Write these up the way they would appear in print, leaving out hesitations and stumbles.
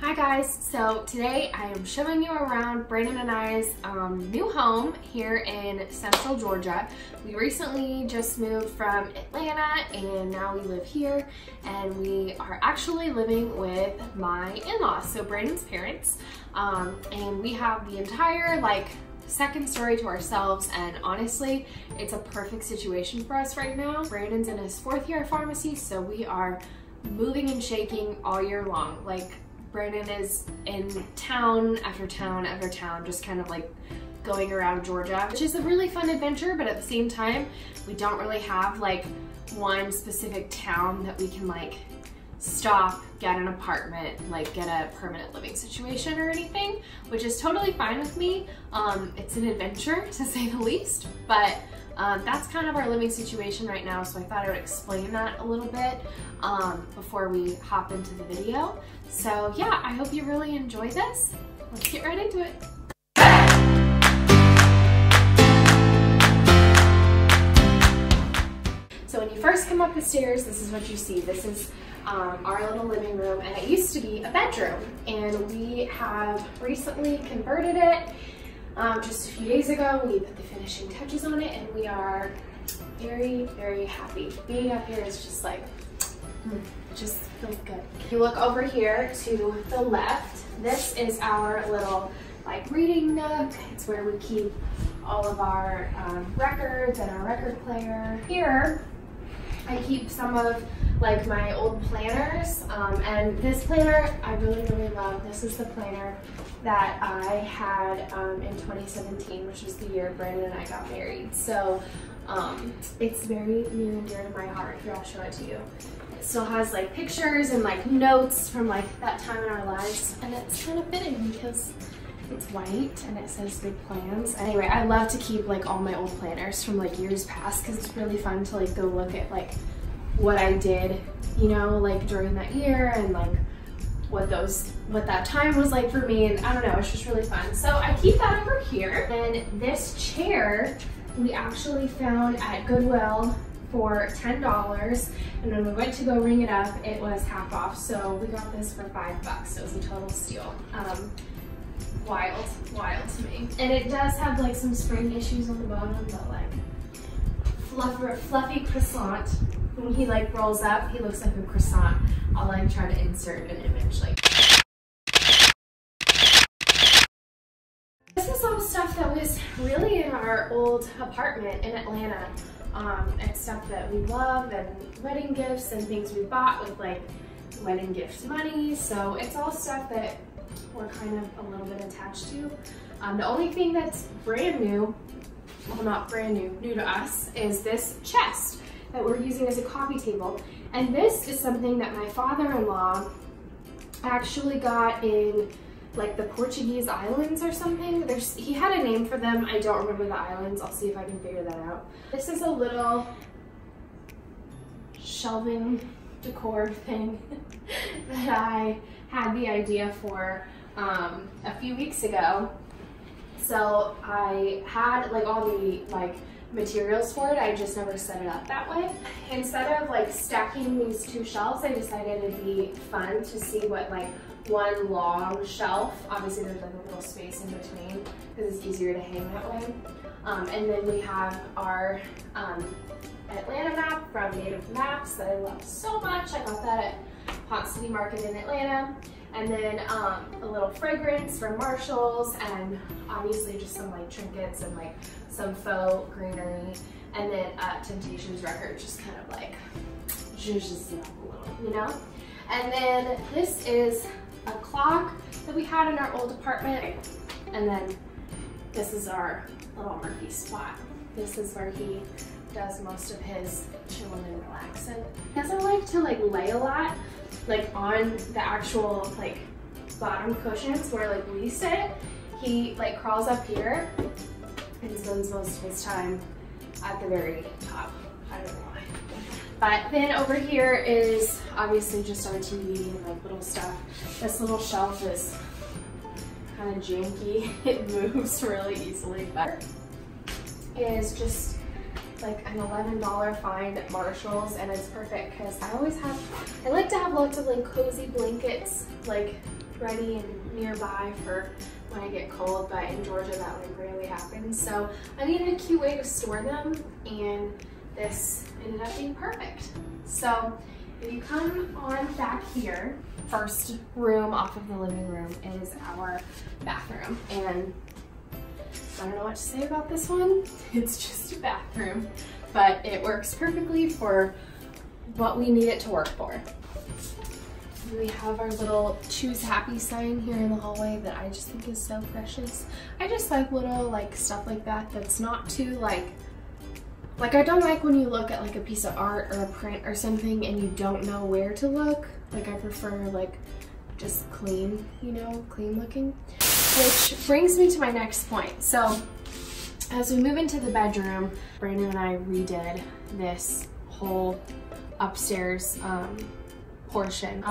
Hi guys, so today I am showing you around Brandon and I's new home here in Central Georgia. We recently just moved from Atlanta and now we live here, and we are actually living with my in-laws, so Brandon's parents, and we have the entire second story to ourselves, and honestly it's a perfect situation for us right now. Brandon's in his 4th year of pharmacy, so we are moving and shaking all year long. Brandon is in town after town after town, just kind of going around Georgia, which is a really fun adventure, but at the same time, we don't really have one specific town that we can stop, get an apartment, get a permanent living situation or anything, which is totally fine with me. It's an adventure to say the least, but that's kind of our living situation right now, so I thought I would explain that a little bit before we hop into the video. So yeah, I hope you really enjoy this. Let's get right into it. So when you first come up the stairs, this is what you see. This is our little living room, and it used to be a bedroom, and we have recently converted it. Just a few days ago, we put the finishing touches on it, and we are very, very happy. Being up here is just it just feels good. If you look over here to the left, this is our little reading nook. It's where we keep all of our records and our record player. Here, I keep some of my old planners, and this planner I really, really love. This is the planner that I had in 2017, which was the year Brandon and I got married. So it's very near and dear to my heart. Here, I'll show it to you. It still has pictures and notes from that time in our lives, and it's kind of fitting because it's white and it says big plans. Anyway, I love to keep all my old planners from years past, because it's really fun to go look at what I did, you know, during that year, and what that time was for me, and I don't know, it's just really fun. So I keep that over here. And this chair we actually found at Goodwill for $10, and when we went to go ring it up, it was half off, so we got this for $5. So it was a total steal. Wild to me. And it does have some spring issues on the bottom, but fluffy croissant. When he rolls up, he looks like a croissant. I'll try to insert an image This is all stuff that was really in our old apartment in Atlanta. It's stuff that we love, and wedding gifts and things we bought with wedding gift money. So it's all stuff that we're kind of a little bit attached to. The only thing that's brand new, well, not brand new, new to us, is this chest that we're using as a coffee table. And this is something that my father-in-law actually got in the Portuguese islands or something. He had a name for them. I don't remember the islands. I'll see if I can figure that out. This is a little shelving decor thing that I had the idea for a few weeks ago. So I had all the materials for it. I just never set it up that way. Instead of stacking these two shelves, I decided it'd be fun to see what one long shelf, obviously there's a little space in between because it's easier to hang that way. And then we have our Atlanta map from Native Maps that I love so much. I got that at Pont City Market in Atlanta. And then a little fragrance from Marshalls, and obviously just some trinkets and some faux greenery. And then Temptations record, just kind of zhuzhes it up a little, you know? And then this is a clock that we had in our old apartment. And then this is our little Murphy spot. This is where he does most of his chilling and relaxing. He doesn't like to lay a lot on the actual bottom cushions where we sit. He crawls up here and spends most of his time at the very top. I don't know why. But then over here is obviously just our TV and little stuff. This little shelf is kind of janky. It moves really easily, but it is just like an $11 find at Marshalls, and it's perfect because I like to have lots of like cozy blankets like ready and nearby for when I get cold, but in Georgia that like rarely happens. So I needed a cute way to store them, and this ended up being perfect. So if you come on back here, first room off of the living room is our bathroom, and I don't know what to say about this one. It's just a bathroom, but it works perfectly for what we need it to work for. We have our little choose happy sign here in the hallway that I just think is so precious. I just like little like stuff like that that's not too like I don't like when you look at like a piece of art or a print or something and you don't know where to look. Like I prefer like just clean, you know, clean looking. Which brings me to my next point. So as we move into the bedroom, Brandon and I redid this whole upstairs portion.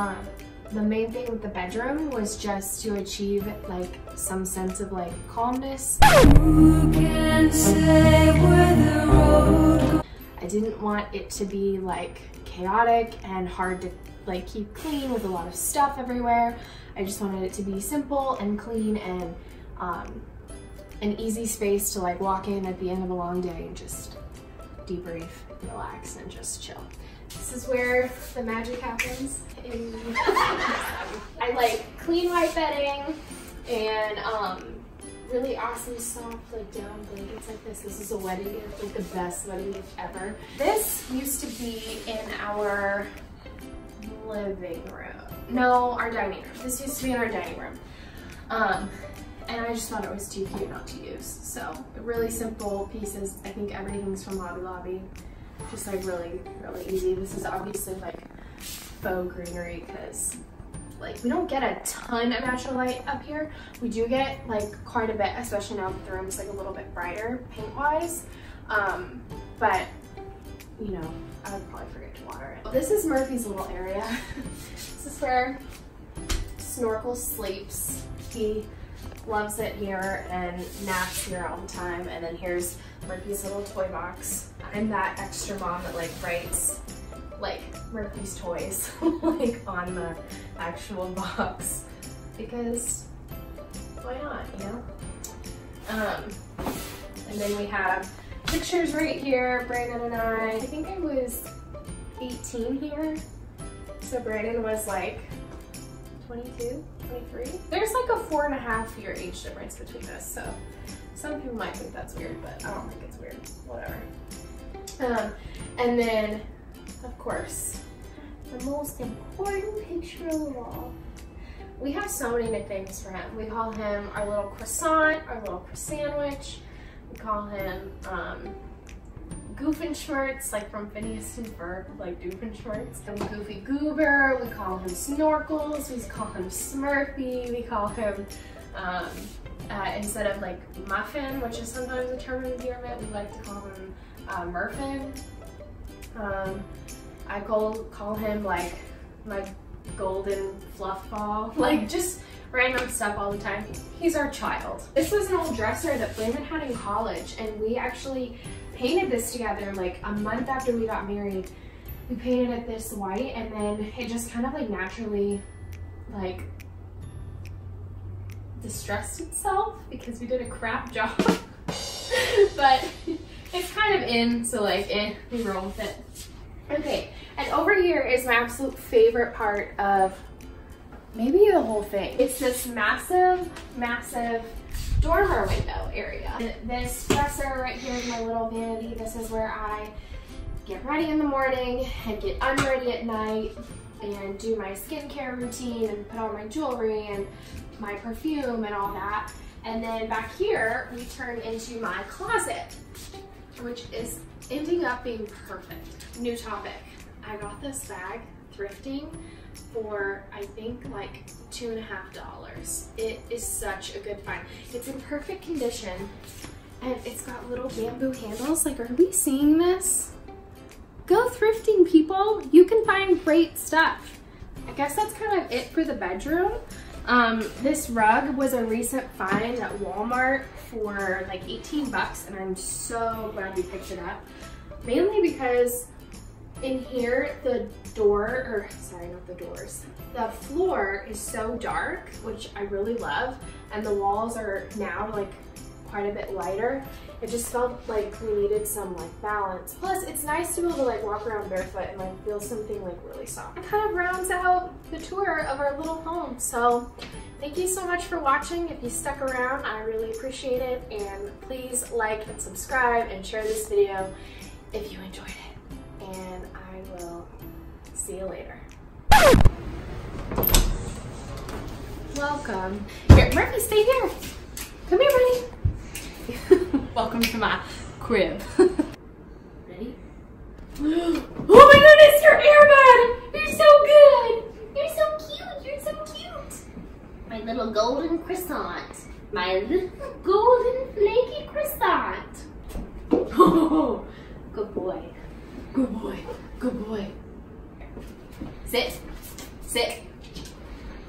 The main thing with the bedroom was just to achieve like some sense of like calmness. Who can say where the road? I didn't want it to be like chaotic and hard to like keep clean with a lot of stuff everywhere. I just wanted it to be simple and clean and an easy space to like walk in at the end of a long day and just debrief, relax, and just chill. This is where the magic happens. I like clean white bedding and really awesome soft like down blankets like this. This is a wedding gift, like the best wedding gift ever. This used to be in our living room. No, our dining room. This used to be in our dining room. And I just thought it was too cute not to use. So really simple pieces. I think everything's from Hobby Lobby. Just like really, really easy. This is obviously like faux greenery because like we don't get a ton of natural light up here. We do get like quite a bit, especially now that the room's like a little bit brighter paint wise. But you know, I would probably forget to water it. This is Murphy's little area. This is where Snorkel sleeps. He loves it here and naps here all the time. And then here's Murphy's little toy box. I'm that extra mom that like writes like Murphy's toys like on the actual box because why not, you know? And then we have pictures right here, Brandon and I think I was 18 here. So Brandon was like 22, 23. There's like a 4.5 year age difference between us. So some people might think that's weird, but I don't think it's weird, whatever. And then of course, the most important picture of all. We have so many nicknames for him. We call him our little croissant, our little croissantwich. We call him Goofenschmertz, like from Phineas and Ferb, like Doofenshmirtz. And Goofy Goober, we call him Snorkels, we call him Smurfy, we call him, instead of like Muffin, which is sometimes a term of endearment, we like to call him Murfin. I call him like my golden fluff ball, like just random stuff all the time. He's our child. This was an old dresser that Brandon had in college, and we actually painted this together like a month after we got married. We painted it this white, and then it just kind of like naturally like distressed itself because we did a crap job. But it's kind of in, so like we roll with it. Okay, and over here is my absolute favorite part of maybe the whole thing. It's this massive, massive dormer window area. And this dresser right here is my little vanity. This is where I get ready in the morning and get unready at night and do my skincare routine and put on my jewelry and my perfume and all that. And then back here, we turn into my closet, which is ending up being perfect. New topic. I got this bag thrifting for I think like $2.50. It is such a good find. It's in perfect condition and it's got little bamboo handles. Like, are we seeing this? Go thrifting, people. You can find great stuff. I guess that's kind of it for the bedroom. This rug was a recent find at Walmart for like 18 bucks, and I'm so glad we picked it up. Mainly because In here, the the floor is so dark, which I really love, and the walls are now like quite a bit lighter. It just felt like we needed some like balance. Plus, it's nice to be able to like walk around barefoot and like feel something like really soft. It kind of rounds out the tour of our little home. So thank you so much for watching. If you stuck around, I really appreciate it. And please like and subscribe and share this video if you enjoyed it. And I will see you later. Welcome. Here, Murphy, stay here. Come here, buddy. Welcome to my crib. Ready? Oh my goodness, you're Airbud! You're so good! You're so cute! You're so cute! My little golden croissant. My little golden flaky croissant. Oh, good boy. Good boy. Good boy. Sit. Sit.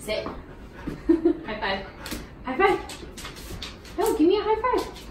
Sit. High five. High five. No, give me a high five.